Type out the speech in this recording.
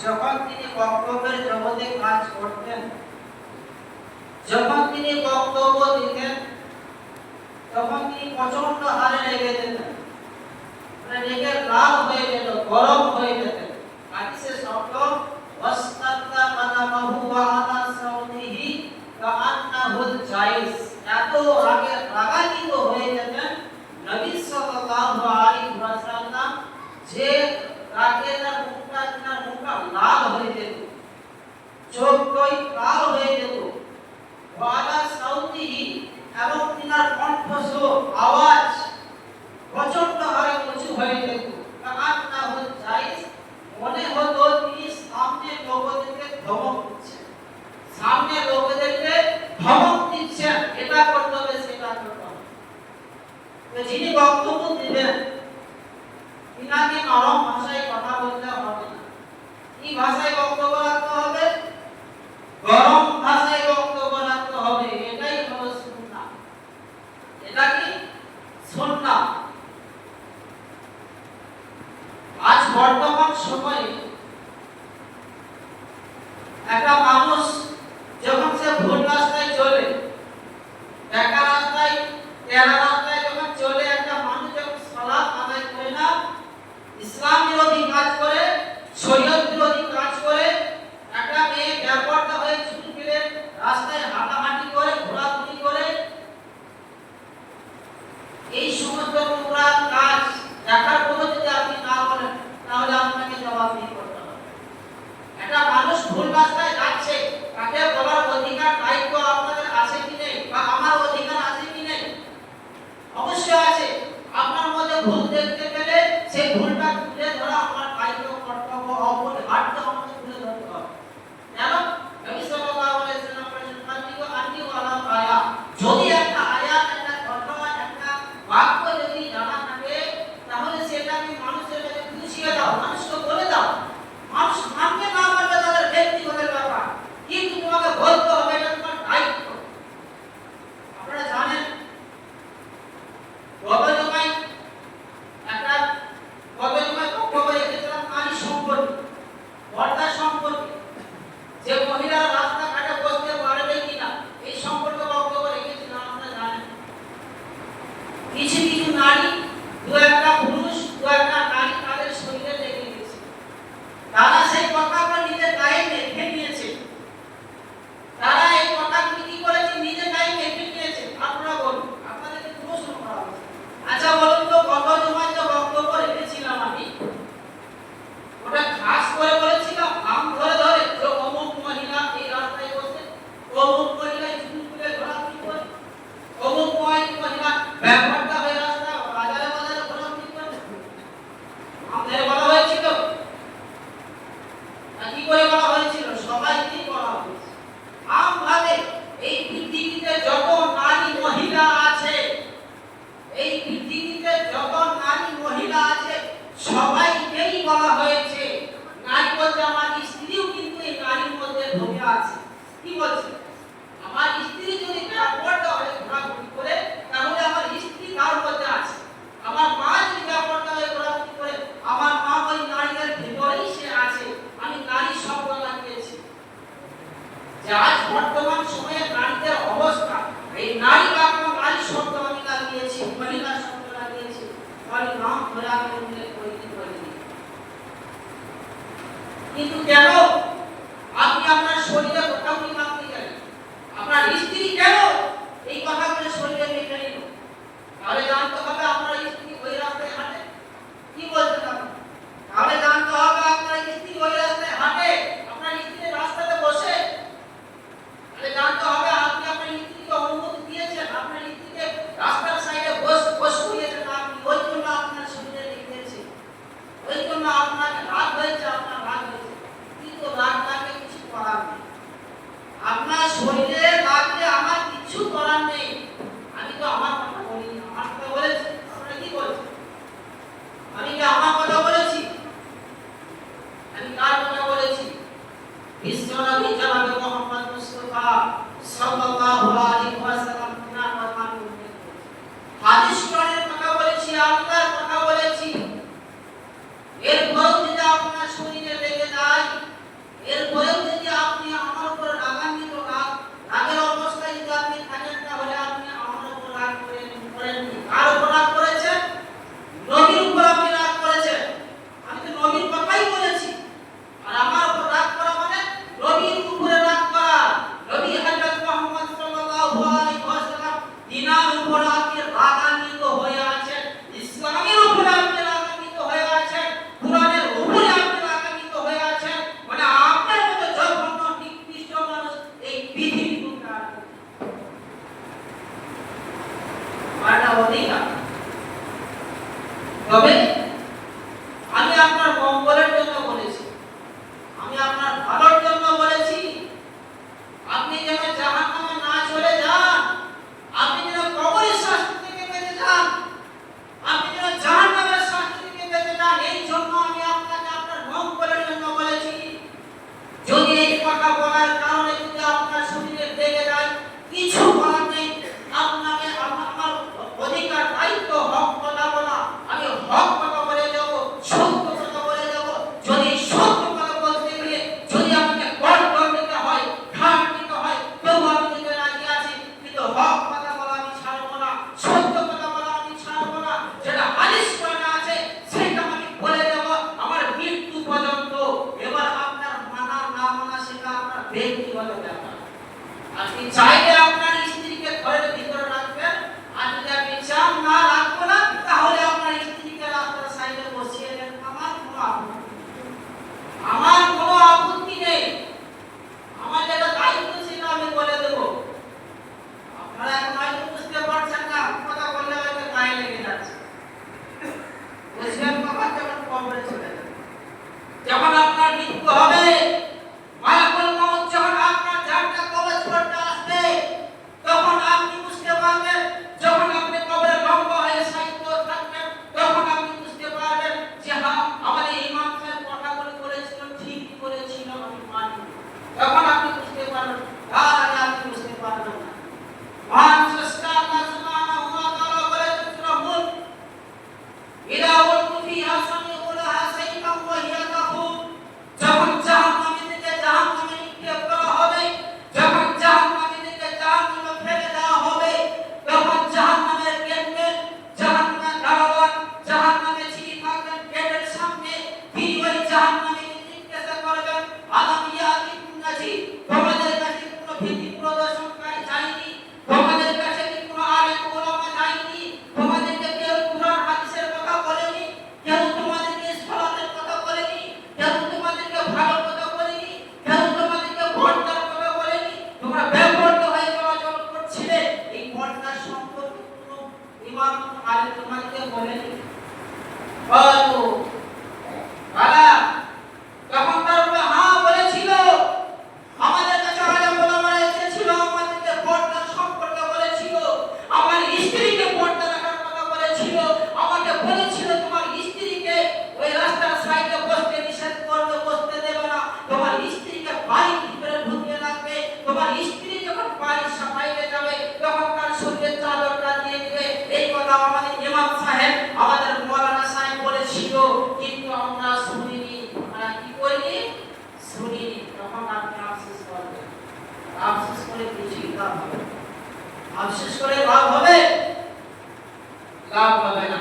যখন তিনি বক্তব্যের জগতে কাজ করতেন, যখন তিনি বক্তব্য দিতেন, তখন তিনি প্রচন্ড হারে রেগে যেতেন, রেগে লাল হয়ে যেত, গরম হয়ে যেতেন। হাদিসে শব্দ ওয়াস্তাতা কালামাহু ওয়া আলা সাউতিহি কাআন্নাহুল জাইস, এত রাগে রাগান্বিত হয়ে যেতেন নবী সাল্লাল্লাহু আলাইহি ওয়াসাল্লাম, যে রাগে তার মুখটা লাল হয়ে যেত, চোখই লাল হয়ে যেত। ওয়া আলা সাউতিহি, এবং তিনার কণ্ঠস্বর আওয়াজ প্রচন্ড হারে উঁচু হয়ে যেত। কাআন্নাহুল জাইস, মনে হতো তিনি সামনে লোকদেরকে ধমক দিচ্ছেন, সামনে লোকদেরকে ধমক দিচ্ছেন, এটা করতে হবে সেটা করতে হবে। তো যিনি বক্তব্য দিবেন তিনাকে নরম ভাষায় কথা বলতে হবে না। কি ভাষায় বক্তব্য রাখতে হবে? গরম ভাষায় বক্তব্য রাখতে হবে। এটাই হলো সুন্নাহ। এটা কি সুন্নাহ? আজ বর্তমান সময়ে একটা মানুষ যখন সে ভুল রাস্তায় চলে, একা রাস্তায়, তেরা রাস্তায় যখন চলে, একটা মানুষ যখন সালাত আদায় করে না, ইসলাম বিরোধী কাজ করে, শরীয়ত বিরোধী কাজ করে, একটা মেয়ে বেপরদা হয়ে চুল ফেলে রাস্তায় হাঁটাহাঁটি করে, ঘোরাঘুরি করে, এই সমস্ত নোংরা কাজ দেখার পরও যদি আপনি না বলেন, তাহলে আপনাকে জবাবদিহি করতে হবে। একটা মানুষ ভুল রাস্তায় যাচ্ছে, তাকে বলার অধিকার, দায়িত্ব আপনাদের আছে কি নেই, বা আমার অধিকার আছে কি নেই? অবশ্যই আছে। আপনার মধ্যে ভুল দেখতে পেলে সেই ভুলটা তুলে ধরা আপনার দায়িত্ব, কর্তব্য, অপরিহার্য আমাদের তুলে ধরতে হবে। কেন? নবী সাল্লাল্লাহু আলাইহি ওয়াসাল্লাম বলেছেন, "কাল্লিগু আন্নি ওয়ালা আয়া", যদি একটা আয়াত, একটা ঘটনা, একটা বাক্য যদি জানা থাকে, তাহলে সেটাকে মানুষের কাছে বুঝিয়ে দাও, মানুষকে বলে দাও। মানুষ মানবে না মানবে তাদের ব্যক্তিগত ব্যাপার, কিন্তু তোমাকে বলতে হবে, এটা তোমার দায়িত্ব। আপনারা জানেন গত জমায় বক্তব্য রেখেছিলাম নারী সম্পত্তি, পর্দা সম্পত্তি, যে মহিলা রাস্তাঘাটে বসতে পারবে কিনা, এই সম্পর্কে বক্তব্য রেখেছিলাম। আপনারা জানেন কিছু কিছু নারী, দু একটা পুরুষ, দু একটা নারী তাদের শরীরে লেগে গেছে, তারা সেই কথাটা নিজের গায়ে মেখে নিয়েছে। তারা এই কথাগুলি কি করেছে? নিজের গায়ে মেখে নিয়েছে। আপনারা বলুন, আপনাদেরকে প্রশ্ন করা হচ্ছে। আচ্ছা বলুন তো, গত জমায় যে বক্তব্য রেখেছিলাম আমি, ওটা খাস করে বলেছিলাম নাম ধরে ধরে, যে অমুক মহিলা এই রাস্তায় বসে, অমুক মহিলা চুল খুলে ঘোরাঘুরি করে, অমুক মহিলা ব্যাপারটা হয়ে রাস্তায় বাজারে বাজারে ঘোরাঘুরি করে? আমাদের বলা হয়েছিল না? কি করে বলা হয়েছিল? সবাইকেই বলা হয়েছে আমভাবে। এই পৃথিবীতে যত নারী মহিলা আছে, এই পৃথিবীতে যত নারী মহিলা আছে, সবাইকেই বলা হয়েছে। নারী বলতে আমার স্ত্রীও কিন্তু এই নারীর মধ্যে ঢুকে আছে। কি বলছে? আমার স্ত্রী যদি ব্যাপারটা হয়ে ঘোরাঘুরি করে, তাহলে আমার স্ত্রী তার মধ্যে আছে। আমার মা যদি ব্যাপারটা হয়ে ঘোরাঘুরি করে, আমার মা ওই নারীদের ভিতরেই সে আছে। আমি নারী শব্দ লাগিয়েছি। যে আজ বর্তমান সময়ে নারীদের অবস্থা, এই নারী বাক্য, নারী শব্দ আমি লাগিয়েছি, মহিলা শব্দ লাগিয়েছি, তাহলে নাম ধরে আমি উল্লেখ করিনি। কিন্তু কেন আপনি আপনার শরীরে কথাগুলি মাপতে গেলেন? আপনার স্ত্রী কেন এই কথাগুলো শরীরে মেখে নিল? তাহলে জানতে হবে আপনার স্ত্রী ওই রাস্তায় হাঁটে। কি বলছেন আপনি? তাহলে জানতে হবে আপনার স্ত্রী ওই রাস্তায় হাঁটে, আপনার স্ত্রী রাস্তাতে বসে। তাহলে জানতে হবে আপনি আপনার স্ত্রীকে অনুমতি দিয়েছেন, আপনার স্ত্রীকে রাস্তার সাইডে বস করিয়েছেন আপনি, ওই জন্য আপনার শরীরে লেগেছে, ওই জন্য আপনার রাগ হয়েছে, আপনার রাগ হয়েছে। কিন্তু রাগ লাগে কিছু করার নেই। আপনার শরীরে লাগলে আমার কিছু করার নেই। আমি তো আমার কথা বলিনি, আমার কথা বলেছি। আপনারা কি বলছেন? আমি কি আমার কথা বলেছি? আমি কার কথা বলেছি? বিশ্বনবী জনাব মুহাম্মদ মুস্তাফা সাল্লাল্লাহু আলাইহি ওয়াসাল্লাম তিনার কথা আমি উল্লেখ করেছি। হাদিস কোরআনের কথা বলেছি, আল্লাহর কথা বলেছি। এরপর যদি আপনার শরীরে লেগে যায়, থাকার কারণে যদি আপনার শরীরে লেগে যায়, কিছু করার নেই। আপনাকে আমার অধিকার, দায়িত্ব, হক কথা বলা, আমি হক কথা বলে যাব, সত্য কথা বলে যাব। যদি সত্য কথা বলতে গিয়ে যদি আমাকে কষ্ট দিতে হয়, ঘাট দিতে হয়, তবু আমি দিতে রাজি আছি। কিন্তু হক কথা বলা আমি ছাড়বো না, সত্য কথা বলা আমি ছাড়বো না। যেটা হাদিস কোরআনে আছে সেটা আমি বলে দেব আমার মৃত্যু পর্যন্ত। এবার আপনার মানা না মানা সেটা আপনার ব্যক্তিগত ব্যাপার। আপনি চাইলে আপনার স্ত্রীকে ঘরের ভিতরে রাখবেন, আর যদি আপনি চান না রাখবো না, তাহলে আপনার স্ত্রীকে রাস্তার সাইডে বসিয়ে দেন। আমার কোনো আপত্তি নেই। আমার যেটা দায়িত্ব সেটা আমি বলে দেবো। আপনারা এখন হয়তো বুঝতে পারছেন না, কথা বললে হয়তো গায়ে লেগে যাচ্ছে। বুঝলেন কথা? যখন কবরে চলে যাবে, যখন আপনার মৃত্যু হবে, মালাকুল মউত যখন আপনার জানটা কবজ করতে আসবে, তখন আপনি বুঝতে পারবেন। যখন আপনি কবরে লম্বা হয়ে সাহিত্য থাকবেন, তখন আপনি বুঝতে পারবেন যে হ্যাঁ, আমাদের ইমাম সাহেব কথাগুলো বলেছিল, ঠিক বলেছিল, আমি মানি। তখন আপনি বুঝতে পারবেন, তার আগে আপনি বুঝতে পারবেন না। মহান স্রষ্টা আল্লাহ সুবহানাহু ওয়া তাআলা বলেছেন সূরা মুলক, ইদা উলকু ফিহা সামিউ লাহা সাইফান ওয়া হিয়া তাফুর। যখন জাহান্নামীদেরকে জাহান্নামে নিক্ষেপ করা হবে, যখন জাহান্নামীদেরকে জাহান্নামে ফেলে দেওয়া হবে, তখন জাহান্নামের গেটম্যান, জাহান্নামের দারোয়ান, জাহান্নামে যিনি থাকবেন গেটের সামনে, তিনি ওই জাহান্নামীকে জিজ্ঞাসা করবেন, আলাম ইয়াতিকুম নাযীর, তোমাদের কাছে কোনো ভীতি প্রদর্শনকারী যায়নি? তোমাদের কাছে কি কোনো আলেম ওলামা যায়নি? তোমাদেরকে কেউ কুরআন হাদিসের কথা বলেনি? কেউ তোমাদেরকে সালাতের কথা বলেনি? কেউ তোমাদেরকে ভালো কথা বলেনি? কেউ তোমাদেরকে পর্দার কথা বলেনি? তোমরা বেপরদা হয়ে চলাচল করছিলে, এই পর্দার সম্পর্কে কোনো ইমাম আলেম তোমাদেরকে বলেনি? বলো বালা, তখন তারা বলবে, হ্যাঁ বলেছিল। আমাদের কাছে আলেম ওলামারা এসেছিল, আমাদেরকে পর্দার সম্পর্কে বলেছিল, আমার স্ত্রীকে পর্দা রাখার কথা বলেছিল, আমাকে বলেছিল তোমার স্ত্রীকে ওই রাস্তার সাইডে বসতে নিষেধ করবে, বসতে দেবে না, তোমার স্ত্রীকে বাড়ির ভিতরে ঢুকিয়ে রাখবে, তোমার স্ত্রী যখন বাড়ির বাইরে যাবে তখন তার শরীরের চাদরটা দিয়ে দিবে। এই কথা আমাদের ইমাম সাহেব, আমাদের মাওলানা সাহেব বলেছিল, কিন্তু আমরা শুনিনি। আমরা কি করিনি? শুনিনি। তখন আপনি আফসোস করবেন। আফসোস করে কিছুই লাভ হবে? আফসোস করে লাভ হবে? লাভ হবে না।